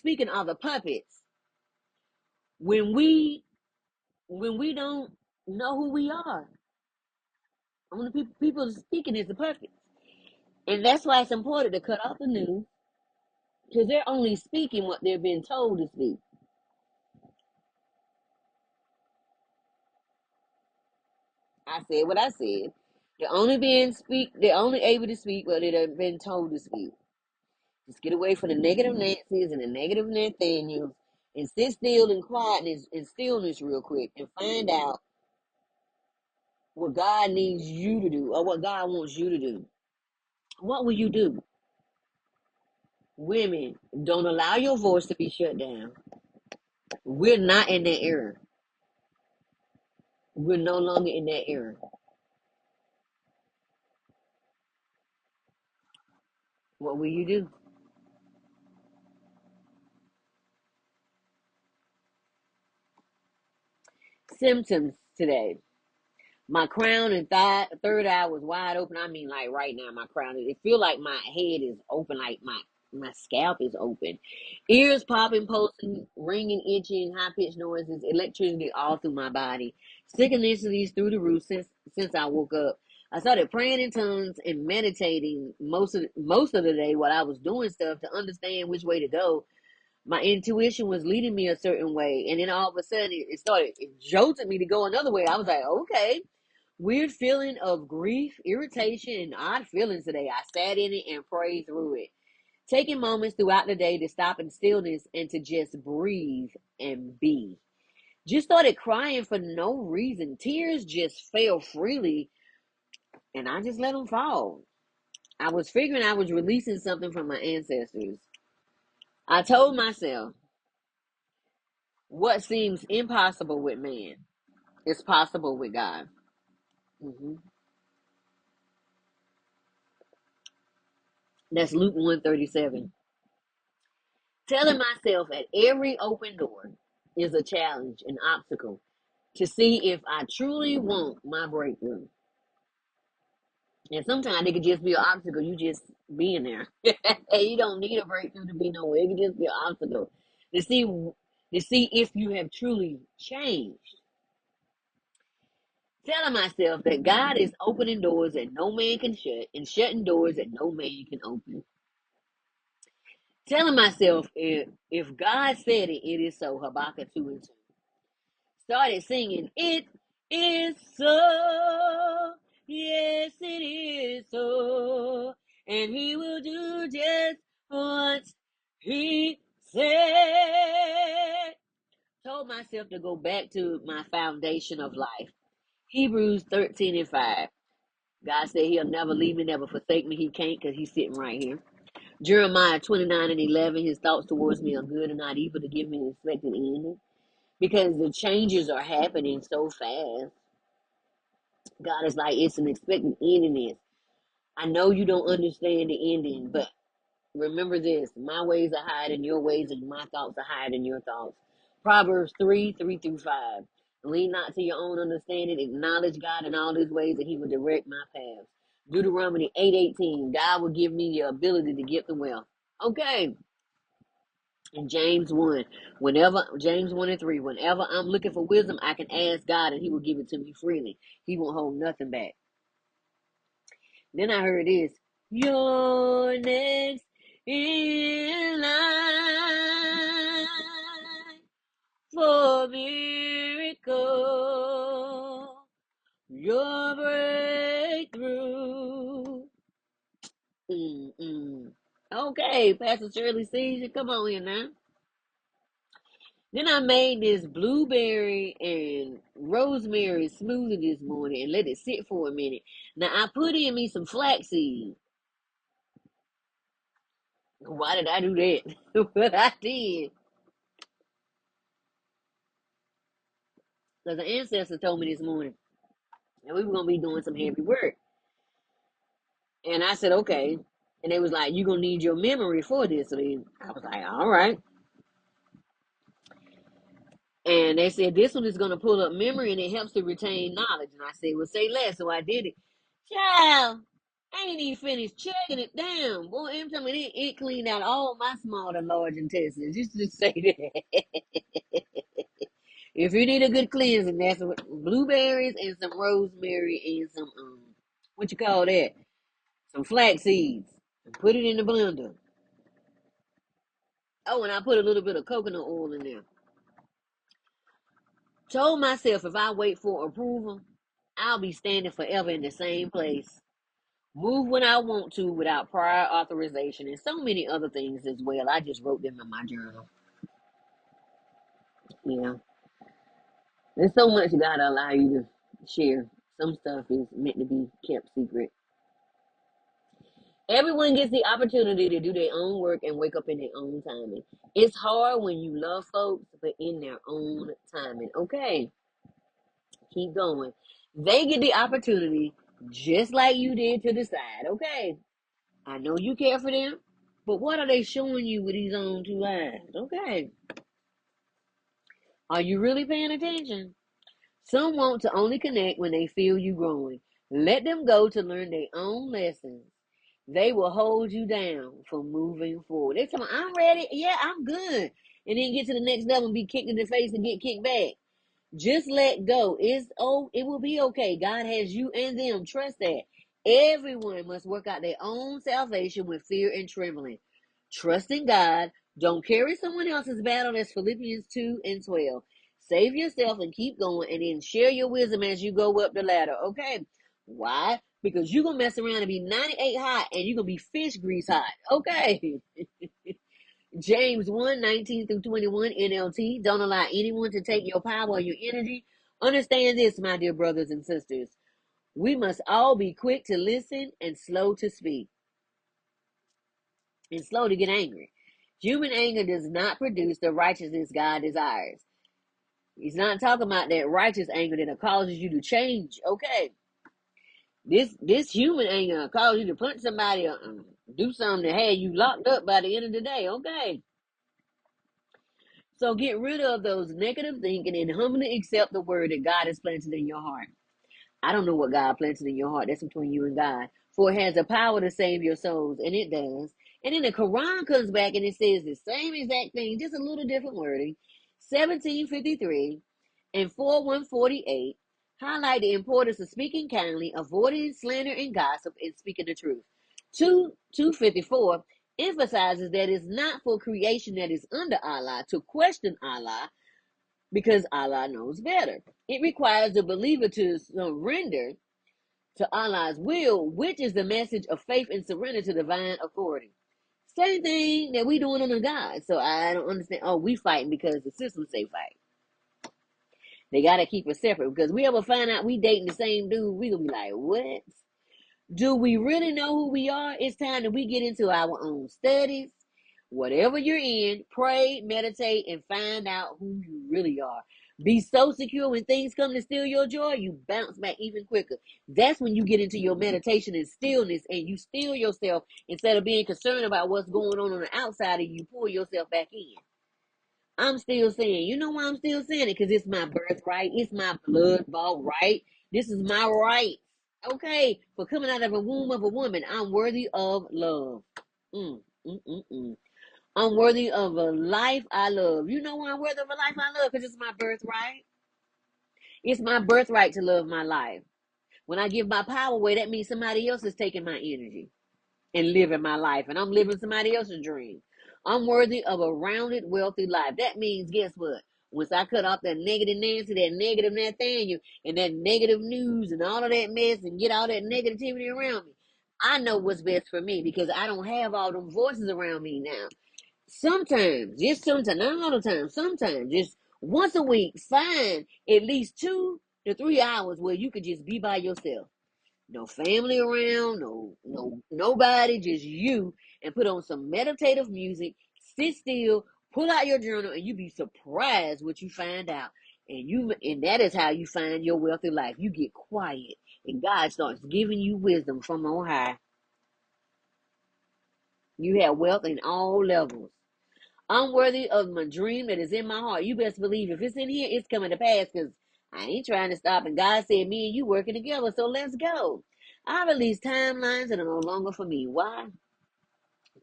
speaking of the puppets, when we don't know who we are, only people speaking is the puppets. And that's why it's important to cut off the news, because they're only speaking what they're being told to speak. I said what I said. They're only able to speak what they've been told to speak. Just get away from the negative Nancy's and the negative Nathaniels and sit still in quietness and stillness real quick and find out what God needs you to do or what God wants you to do. What will you do? Women, don't allow your voice to be shut down. We're not in that era. We're no longer in that era. What will you do? Symptoms today. My crown and third eye was wide open. I mean, like right now, my crown. It feel like my head is open, like my scalp is open. Ears popping, pulsing, ringing, itching, high pitched noises, electricity all through my body. Synchronicities through the roof since I woke up. I started praying in tongues and meditating most of the day while I was doing stuff to understand which way to go. My intuition was leading me a certain way, and then all of a sudden it jolted me to go another way. I was like, okay. Weird feeling of grief, irritation, and odd feelings today. I sat in it and prayed through it. Taking moments throughout the day to stop in stillness and to just breathe and be. Just started crying for no reason. Tears just fell freely, and I just let them fall. I was figuring I was releasing something from my ancestors. I told myself, what seems impossible with man is possible with God. hmm That's Luke 137. Telling myself at every open door is a challenge, an obstacle to see if I truly want my breakthrough. And sometimes it could just be an obstacle, you just being there. You don't need a breakthrough to be nowhere. It could just be an obstacle to see if you have truly changed. Telling myself that God is opening doors that no man can shut and shutting doors that no man can open. Telling myself if God said it, it is so. Habakkuk 2 and 2. Started singing, "It is so, yes, it is so, and He will do just what He said." Told myself to go back to my foundation of life. Hebrews 13 and 5. God said He'll never leave me, never forsake me. He can't, because He's sitting right here. Jeremiah 29 and 11. His thoughts towards me are good and not evil, to give me an expected ending, because the changes are happening so fast. God is like, it's an expected ending. This. I know you don't understand the ending, but remember this: my ways are higher than your ways, and my thoughts are higher than your thoughts. Proverbs 3 through 5. Lean not to your own understanding, acknowledge God in all his ways, and he will direct my paths. Deuteronomy 8:18. God will give me the ability to get the wealth. Okay. And James 1 and 3, whenever I'm looking for wisdom, I can ask God and he will give it to me freely. He won't hold nothing back. Then I heard this: you're next in line for miracle, your breakthrough. Mm-mm. Okay, Pastor Shirley Caesar, come on here now. Then I made this blueberry and rosemary smoothie this morning and let it sit for a minute. Now I put in me some flaxseed. Why did I do that? But I did. Because the ancestor told me this morning that we were going to be doing some heavy work. And I said, okay. And they was like, you're going to need your memory for this. So I was like, all right. And they said, this one is going to pull up memory and it helps to retain knowledge. And I said, well, say less. So I did it. Child. I ain't even finished checking it down. Boy, I'm telling you, it cleaned out all my small and large intestines. Just to say that. If you need a good cleansing, that's what blueberries and some rosemary and some what you call that? Some flax seeds. And put it in the blender. Oh, and I put a little bit of coconut oil in there. Told myself if I wait for approval, I'll be standing forever in the same place. Move when I want to without prior authorization, and so many other things as well. I just wrote them in my journal. Yeah. There's so much God allow you to share. Some stuff is meant to be kept secret. Everyone gets the opportunity to do their own work and wake up in their own timing. It's hard when you love folks, but in their own timing. Okay, keep going. They get the opportunity just like you did to decide. Okay, I know you care for them, but what are they showing you with these own two eyes? Okay, are you really paying attention? Some want to only connect when they feel you growing. Let them go to learn their own lessons. They will hold you down from moving forward. They tell me, I'm ready. Yeah, I'm good. And then get to the next level and be kicked in the face and get kicked back. Just let go. It will be okay. God has you and them. Trust that. Everyone must work out their own salvation with fear and trembling. Trust in God. Don't carry someone else's battle. That's Philippians 2 and 12. Save yourself and keep going, and then share your wisdom as you go up the ladder. Okay. Why? Because you're gonna mess around and be 98 hot and you're gonna be fish grease hot. Okay. James 1:19 through 21 NLT. Don't allow anyone to take your power or your energy. Understand this, my dear brothers and sisters. We must all be quick to listen and slow to speak and slow to get angry. Human anger does not produce the righteousness God desires. He's not talking about that righteous anger that causes you to change. Okay. This human anger causes you to punch somebody or do something that had you locked up by the end of the day. Okay. So get rid of those negative thinking and humbly accept the word that God has planted in your heart. I don't know what God planted in your heart. That's between you and God. For it has the power to save your souls, and it does. And then the Quran comes back and it says the same exact thing, just a little different wording. 1753 and 4148 highlight the importance of speaking kindly, avoiding slander and gossip, and speaking the truth. 254 emphasizes that it's not for creation that is under Allah to question Allah because Allah knows better. It requires the believer to surrender to Allah's will, which is the message of faith and surrender to divine authority. Same thing that we doing under God. So I don't understand. Oh, we fighting because the system say fight. They gotta keep us separate because we ever find out we dating the same dude, we gonna be like, what? Do we really know who we are? It's time that we get into our own studies. Whatever you're in, pray, meditate, and find out who you really are. Be so secure when things come to steal your joy, you bounce back even quicker. That's when you get into your meditation and stillness and you still yourself instead of being concerned about what's going on the outside and you pull yourself back in. I'm still saying, you know why I'm still saying it? Because it's my birthright. It's my blood bought right. This is my right. Okay, for coming out of a womb of a woman, I'm worthy of love. Mm, mm, mm, mm. I'm worthy of a life I love. You know why I'm worthy of a life I love? Because it's my birthright. It's my birthright to love my life. When I give my power away, that means somebody else is taking my energy and living my life, and I'm living somebody else's dream. I'm worthy of a rounded, wealthy life. That means, guess what? Once I cut off that negative Nancy, that negative Nathaniel, and that negative news and all of that mess and get all that negativity around me, I know what's best for me because I don't have all them voices around me now. Sometimes, just sometimes, not all the time, sometimes, just once a week, find at least 2 to 3 hours where you could just be by yourself. No family around, nobody, just you, and put on some meditative music, sit still, pull out your journal, and you be surprised what you find out. And that is how you find your wealthy life. You get quiet and God starts giving you wisdom from on high. You have wealth in all levels. I'm worthy of my dream that is in my heart. You best believe if it's in here, it's coming to pass because I ain't trying to stop. And God said, me and you working together, so let's go. I release timelines that are no longer for me. Why?